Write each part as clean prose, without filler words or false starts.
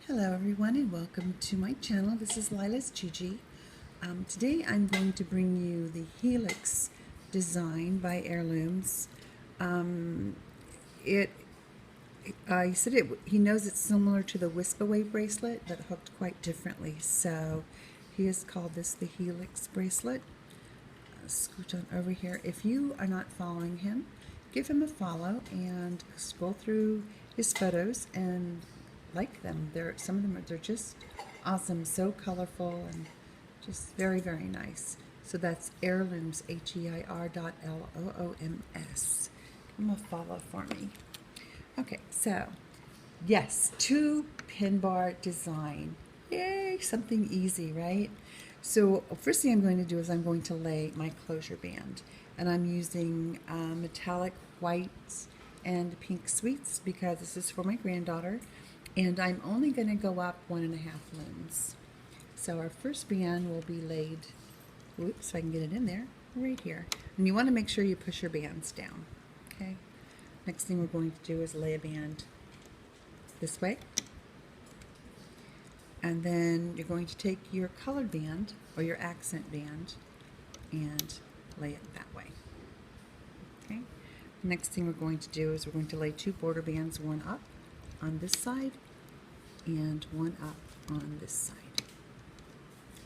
Hello everyone and welcome to my channel. This is Lila's Gigi. Today I'm going to bring you the Helix design by Heirlooms. He knows it's similar to the Whisp-Away bracelet but hooked quite differently, so he has called this the Helix bracelet. Scooch on over here. If you are not following him, give him a follow and scroll through his photos and like them. Some of them they're just awesome, so colorful and just very, very nice. So that's Heirlooms, HEIR.LOOMS. Give him a follow for me. Okay, so yes, 2 PinBar design. Yay, something easy, right? So first thing I'm going to do is I'm going to lay my closure band, and I'm using metallic whites and pink sweets because this is for my granddaughter, and I'm only going to go up 1.5 looms. So our first band will be laid, oops, so I can get it in there, right here. And you want to make sure you push your bands down, okay? Next thing we're going to do is lay a band this way. And then you're going to take your colored band or your accent band and lay it that way. Okay. Next thing we're going to do is we're going to lay 2 border bands, one up on this side and one up on this side,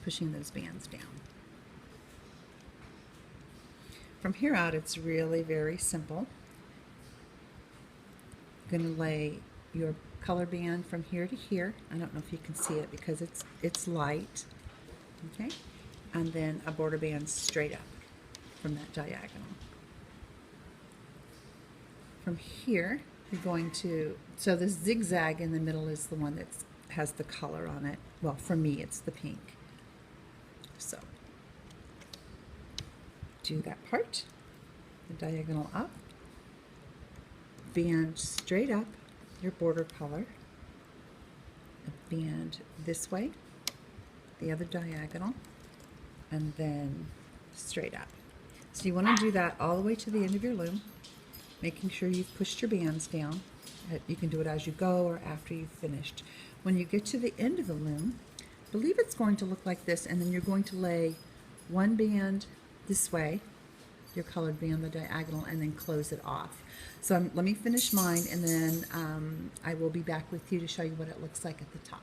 pushing those bands down. From here out, it's really very simple. You're going to lay your color band from here to here. I don't know if you can see it because it's light. Okay, and then a border band straight up from that diagonal. From here, you're going to, so the zigzag in the middle is the one that has the color on it. Well, for me, it's the pink. So do that part, the diagonal up, band straight up, your border color, a band this way, the other diagonal, and then straight up. So you want to do that all the way to the end of your loom, making sure you've pushed your bands down. You can do it as you go or after you've finished. When you get to the end of the loom, I believe it's going to look like this, and then you're going to lay 1 band this way, your colored band, the diagonal, and then close it off. So let me finish mine, and then I will be back with you to show you what it looks like at the top.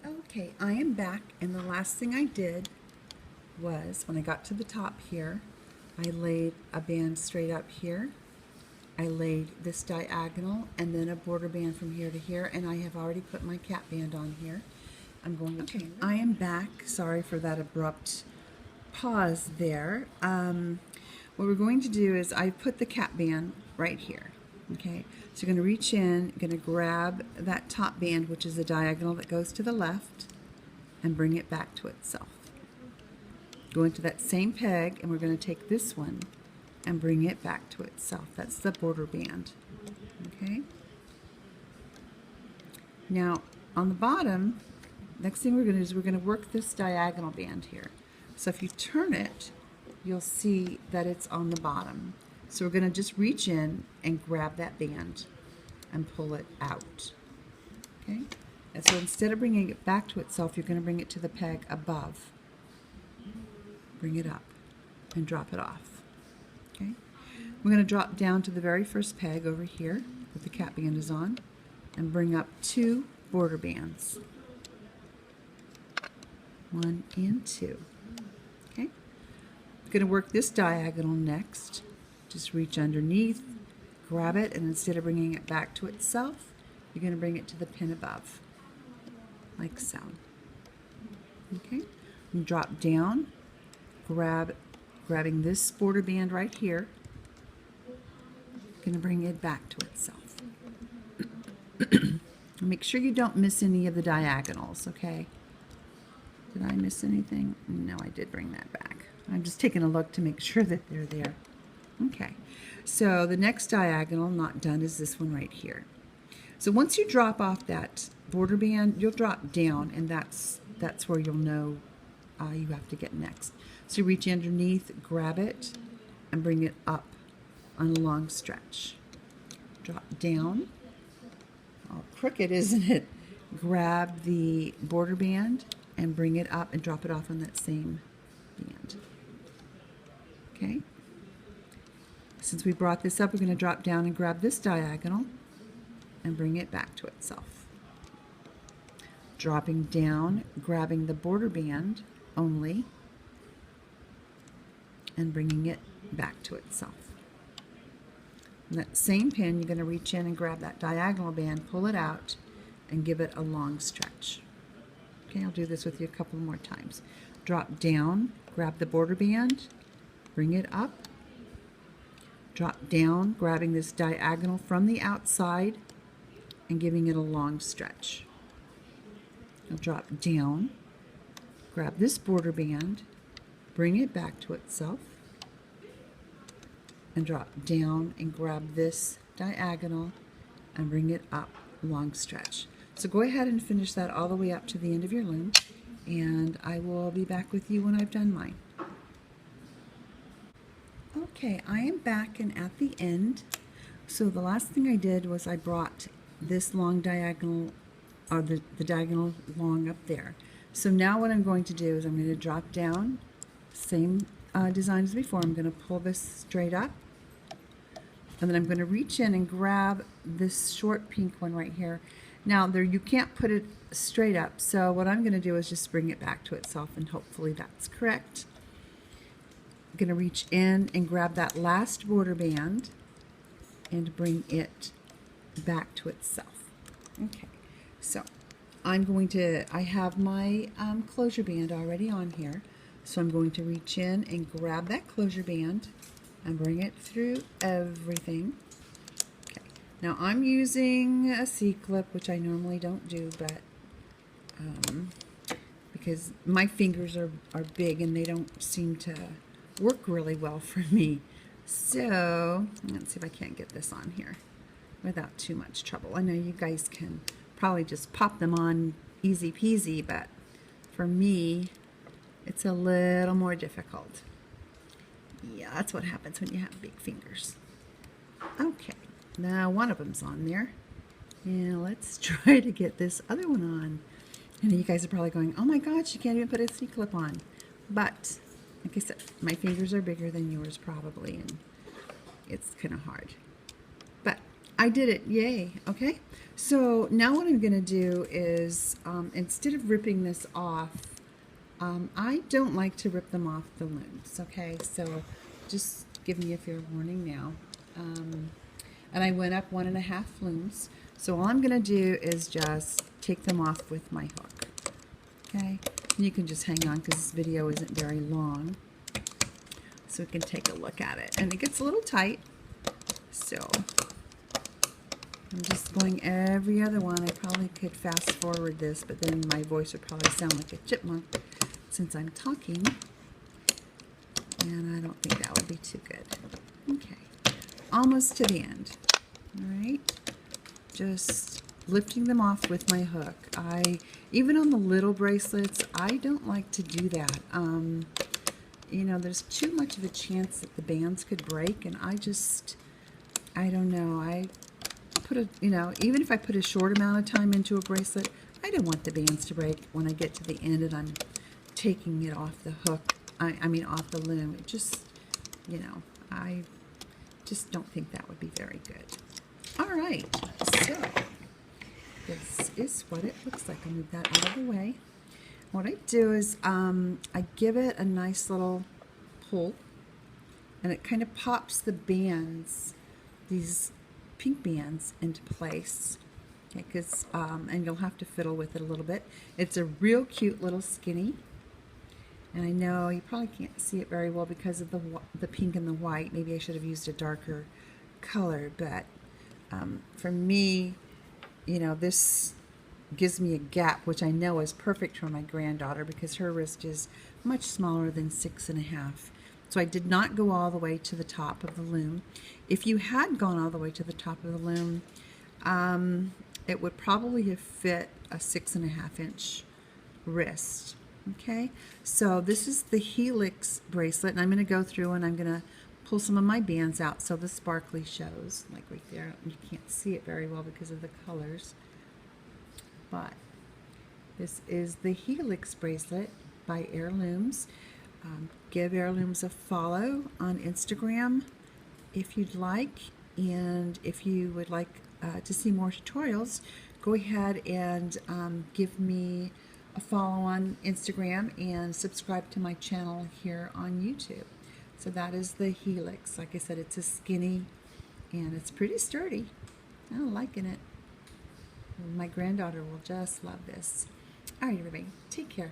Okay, I am back, and the last thing I did was when I got to the top here, I laid a band straight up here. I laid this diagonal and then a border band from here to here, and I have already put my cap band on here. I'm going to change it. I am back. Sorry for that abrupt pause there. What we're going to do is I put the cap band right here. Okay, so you're going to reach in, you're going to grab that top band, which is the diagonal that goes to the left, and bring it back to itself. Go into that same peg, and we're going to take this one and bring it back to itself. That's the border band. Okay. Now on the bottom, next thing we're going to do is we're going to work this diagonal band here. So if you turn it, you'll see that it's on the bottom. So we're going to just reach in and grab that band and pull it out. Okay? And so instead of bringing it back to itself, you're going to bring it to the peg above. Bring it up and drop it off. Okay? We're going to drop down to the very first peg over here that the cap band is on and bring up 2 border bands. 1 and 2. Okay? We're going to work this diagonal next. Just reach underneath, grab it, and instead of bringing it back to itself, you're going to bring it to the pin above, like so. Okay? And drop down, grabbing this border band right here, going to bring it back to itself. Make sure you don't miss any of the diagonals, okay? Did I miss anything? No, I did bring that back. I'm just taking a look to make sure that they're there. Okay, so the next diagonal not done is this one right here. So once you drop off that border band, you'll drop down, and that's where you'll know you have to get next. So you reach underneath, grab it, and bring it up on a long stretch. Drop down. All crooked, isn't it? grab the border band and bring it up and drop it off on that same band. Okay. Since we brought this up, we're going to drop down and grab this diagonal and bring it back to itself. Dropping down, grabbing the border band only, and bringing it back to itself. And that same pin, you're going to reach in and grab that diagonal band, pull it out, and give it a long stretch. Okay, I'll do this with you a couple more times. Drop down, grab the border band, bring it up, drop down, grabbing this diagonal from the outside and giving it a long stretch. I'll drop down, grab this border band, bring it back to itself, and drop down and grab this diagonal and bring it up, long stretch. So go ahead and finish that all the way up to the end of your loom, and I will be back with you when I've done mine. Okay, I am back and at the end. So the last thing I did was I brought this long diagonal, or the diagonal long up there. So now what I'm going to do is I'm going to drop down, same design as before. I'm going to pull this straight up, and then I'm going to reach in and grab this short pink one right here. Now there, you can't put it straight up, so what I'm going to do is just bring it back to itself, and hopefully that's correct. I'm going to reach in and grab that last border band and bring it back to itself. Okay, so I'm going to, I have my closure band already on here, so I'm going to reach in and grab that closure band and bring it through everything. Okay, now I'm using a C-clip, which I normally don't do, but because my fingers are big and they don't seem to work really well for me. So let's see if I can't get this on here without too much trouble. I know you guys can probably just pop them on easy peasy, but for me it's a little more difficult. Yeah, that's what happens when you have big fingers. Okay, now one of them's on there. Now let's try to get this other one on. And you guys are probably going, oh my gosh, you can't even put a C-clip on. But like I said, my fingers are bigger than yours probably, and it's kind of hard. But I did it, yay, okay? So now what I'm gonna do is, instead of ripping this off, I don't like to rip them off the looms, okay? So just giving you a fair warning now. And I went up 1.5 looms. So all I'm gonna do is just take them off with my hook, okay? And you can just hang on because this video isn't very long, so we can take a look at it. And it gets a little tight, so I'm just going every other one. I probably could fast forward this, but then my voice would probably sound like a chipmunk since I'm talking, and I don't think that would be too good. Okay, almost to the end. All right, just lifting them off with my hook. Even on the little bracelets, I don't like to do that. You know, there's too much of a chance that the bands could break, and I don't know. I put a, you know, even if I put a short amount of time into a bracelet, I don't want the bands to break when I get to the end and I'm taking it off the hook. I mean off the loom. It just, you know, I just don't think that would be very good. All right, so this is what it looks like. I'll move that out of the way. What I do is I give it a nice little pull, and it kind of pops the bands, these pink bands, into place. Okay, because and you'll have to fiddle with it a little bit. It's a real cute little skinny, and I know you probably can't see it very well because of the pink and the white. Maybe I should have used a darker color, but for me, you know, this gives me a gap, which I know is perfect for my granddaughter because her wrist is much smaller than 6.5. So I did not go all the way to the top of the loom. If you had gone all the way to the top of the loom, it would probably have fit a 6.5 inch wrist. Okay, so this is the Helix bracelet, and I'm going to go through and I'm going to pull some of my bands out so the sparkly shows, like right there. You can't see it very well because of the colors, but This is the Helix bracelet by Heirlooms. Give Heirlooms a follow on Instagram if you'd like, and if you would like to see more tutorials, go ahead and give me a follow on Instagram and subscribe to my channel here on YouTube. So that is the Helix. Like I said, it's a skinny and it's pretty sturdy. I'm liking it. My granddaughter will just love this. All right, everybody, take care.